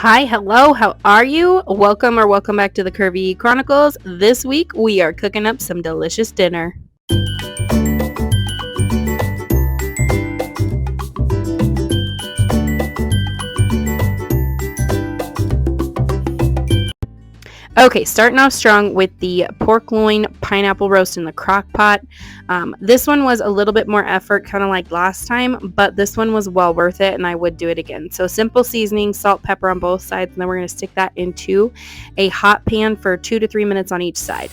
Hi, hello, how are you? Welcome back to the Curvy E Chronicles. This week we are cooking up some delicious dinner. Okay, starting off strong with the pork loin pineapple roast in the crock pot. This one was a little bit more effort, kind of like last time, but this one was well worth it and I would do it again. So simple seasoning, salt, pepper on both sides, and then we're going to stick that into a hot pan for 2 to 3 minutes on each side.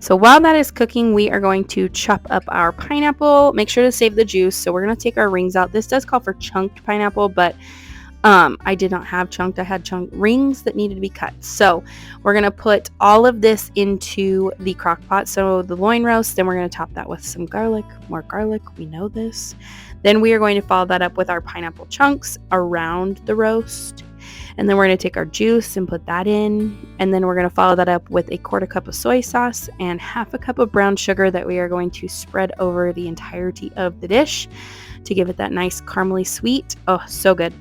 So while that is cooking, we are going to chop up our pineapple. Make sure to save the juice. So we're going to take our rings out. This does call for chunked pineapple, but I did not have chunked. I had chunked rings that needed to be cut. So we're going to put all of this into the crock pot. So the loin roast, then we're going to top that with some garlic, more garlic. We know this. Then we are going to follow that up with our pineapple chunks around the roast. And then we're going to take our juice and put that in. And then we're going to follow that up with 1/4 cup of soy sauce and 1/2 cup of brown sugar that we are going to spread over the entirety of the dish to give it that nice caramely sweet. Oh, so good.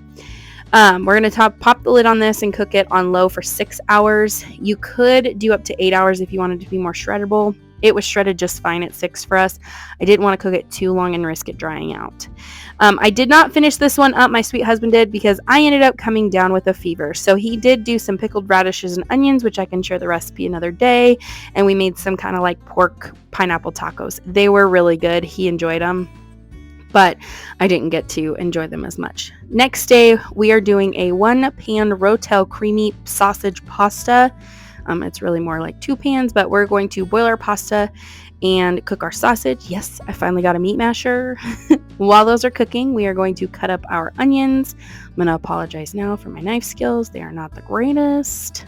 We're going to pop the lid on this and cook it on low for 6 hours. You could do up to 8 hours if you wanted to be more shreddable. It was shredded just fine at 6 for us. I didn't want to cook it too long and risk it drying out. I did not finish this one up. My sweet husband did because I ended up coming down with a fever. So he did do some pickled radishes and onions, which I can share the recipe another day. And we made some kind of like pork pineapple tacos. They were really good. He enjoyed them, but I didn't get to enjoy them as much. Next day, we are doing a 1-pan Rotel creamy sausage pasta. It's really more like 2 pans, but we're going to boil our pasta and cook our sausage. Yes, I finally got a meat masher. While those are cooking, we are going to cut up our onions. I'm going to apologize now for my knife skills. They are not the greatest.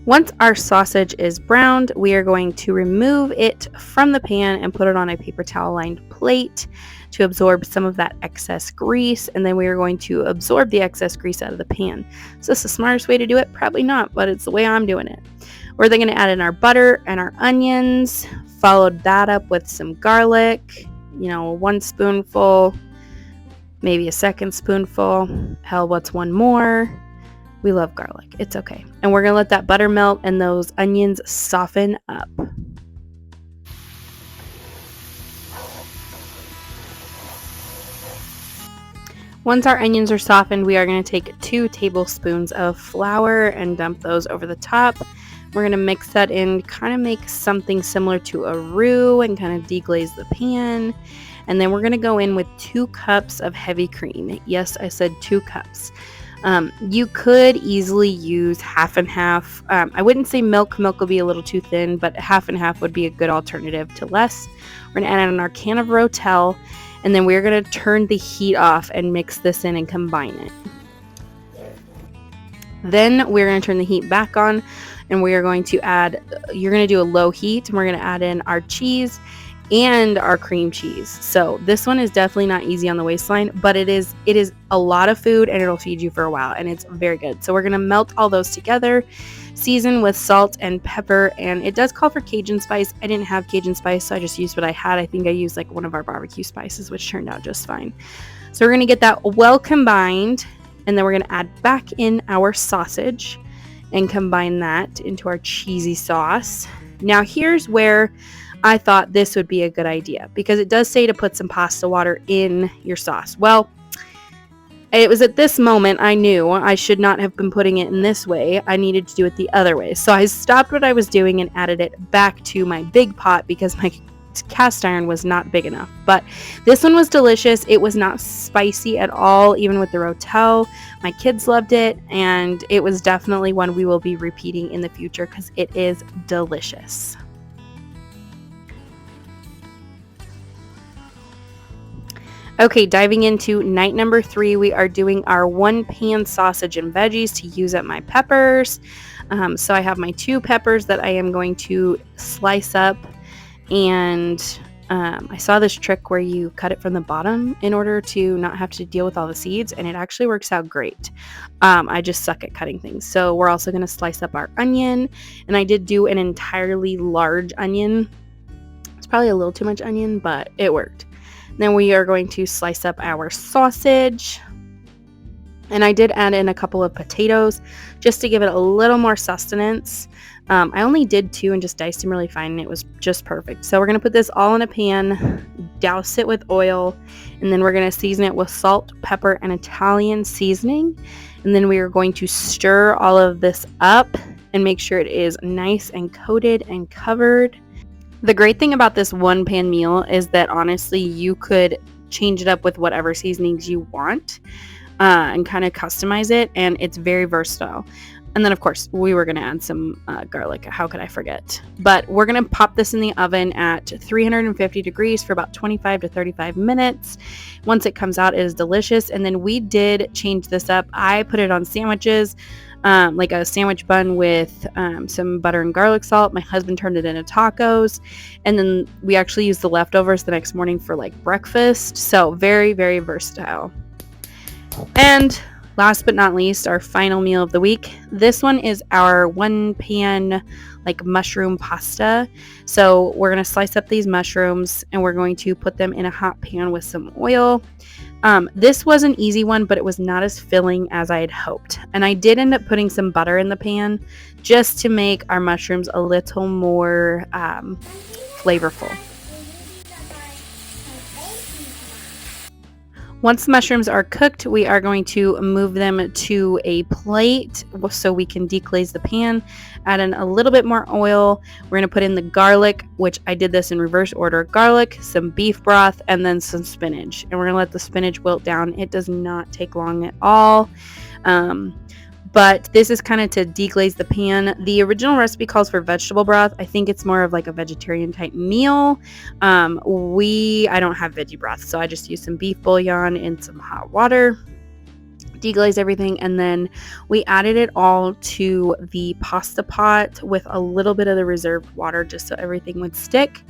Once our sausage is browned, we are going to remove it from the pan and put it on a paper towel lined plate to absorb some of that excess grease, and then we are going to absorb the excess grease out of the pan. Is this the smartest way to do it? Probably not, but it's the way I'm doing it. We're then going to add in our butter and our onions, followed that up with some garlic, 1 spoonful, maybe a 2nd spoonful. Hell, what's 1 more? We love garlic. It's okay. And we're going to let that butter melt and those onions soften up. Once our onions are softened, we are going to take 2 tablespoons of flour and dump those over the top. We're going to mix that in, kind of make something similar to a roux and kind of deglaze the pan. And then we're going to go in with 2 cups of heavy cream. Yes, I said 2 cups. You could easily use half and half. I wouldn't say milk. Milk will be a little too thin, but half and half would be a good alternative to less. We're going to add in our can of Rotel, and then we're going to turn the heat off and mix this in and combine it. Then we're going to turn the heat back on, and we are going to you're going to do a low heat, and we're going to add in our cheese and our cream cheese. So this one is definitely not easy on the waistline, but it is a lot of food and it'll feed you for a while, and it's very good. So we're going to melt all those together, season with salt and pepper, and it does call for Cajun spice. I didn't have Cajun spice, so I just used what I had. I think I used like one of our barbecue spices, which turned out just fine. So we're going to get that well combined, and then we're going to add back in our sausage and combine that into our cheesy sauce. Now here's where I thought this would be a good idea, because it does say to put some pasta water in your sauce. Well, it was at this moment I knew I should not have been putting it in this way. I needed to do it the other way. So I stopped what I was doing and added it back to my big pot because my cast iron was not big enough. But this one was delicious. It was not spicy at all, even with the Rotel. My kids loved it, and it was definitely one we will be repeating in the future because it is delicious. Okay, diving into night number 3, we are doing our 1-pan sausage and veggies to use up my peppers. So I have my 2 peppers that I am going to slice up and I saw this trick where you cut it from the bottom in order to not have to deal with all the seeds, and it actually works out great. I just suck at cutting things. So we're also going to slice up our onion, and I did do an entirely large onion. It's probably a little too much onion, but it worked. Then we are going to slice up our sausage. And I did add in a couple of potatoes just to give it a little more sustenance. I only did 2 and just diced them really fine, and it was just perfect. So we're going to put this all in a pan, douse it with oil, and then we're going to season it with salt, pepper, and Italian seasoning. And then we are going to stir all of this up and make sure it is nice and coated and covered. The great thing about this one pan meal is that honestly you could change it up with whatever seasonings you want. And kind of customize it, and it's very versatile. And then of course we were going to add some garlic. How could I forget? But we're going to pop this in the oven at 350 degrees for about 25 to 35 minutes. Once it comes out, it is delicious. And then we did change this up. I put it on sandwiches, like a sandwich bun with some butter and garlic salt. My husband turned it into tacos, and then we actually used the leftovers the next morning for like breakfast. So very, very versatile. And last but not least, our final meal of the week. This one is our one pan like mushroom pasta. So we're going to slice up these mushrooms and we're going to put them in a hot pan with some oil. This was an easy one, but it was not as filling as I had hoped. And I did end up putting some butter in the pan just to make our mushrooms a little more flavorful. Once the mushrooms are cooked, we are going to move them to a plate so we can deglaze the pan. Add in a little bit more oil. We're going to put in the garlic, which I did this in reverse order. Garlic, some beef broth, and then some spinach. And we're going to let the spinach wilt down. It does not take long at all. But this is kind of to deglaze the pan. The original recipe calls for vegetable broth. I think it's more of like a vegetarian type meal. I don't have veggie broth, so I just use some beef bouillon and some hot water. Deglaze everything, and then we added it all to the pasta pot with a little bit of the reserved water just so everything would stick.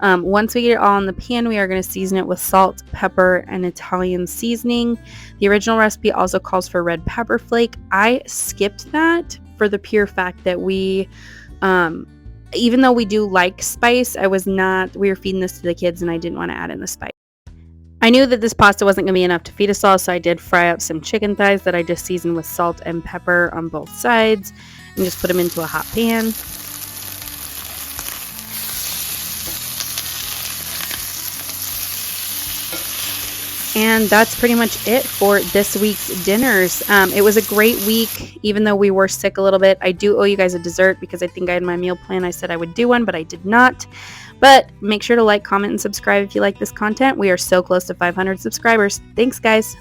Once we get it all in the pan, we are going to season it with salt, pepper, and Italian seasoning. The original recipe also calls for red pepper flake. I skipped that for the pure fact that we, even though we do like spice, we were feeding this to the kids and I didn't want to add in the spice. I knew that this pasta wasn't going to be enough to feed us all, so I did fry up some chicken thighs that I just seasoned with salt and pepper on both sides and just put them into a hot pan. And that's pretty much it for this week's dinners. It was a great week, even though we were sick a little bit. I do owe you guys a dessert because I think I had my meal plan. I said I would do one, but I did not. But make sure to like, comment, and subscribe if you like this content. We are so close to 500 subscribers. Thanks, guys.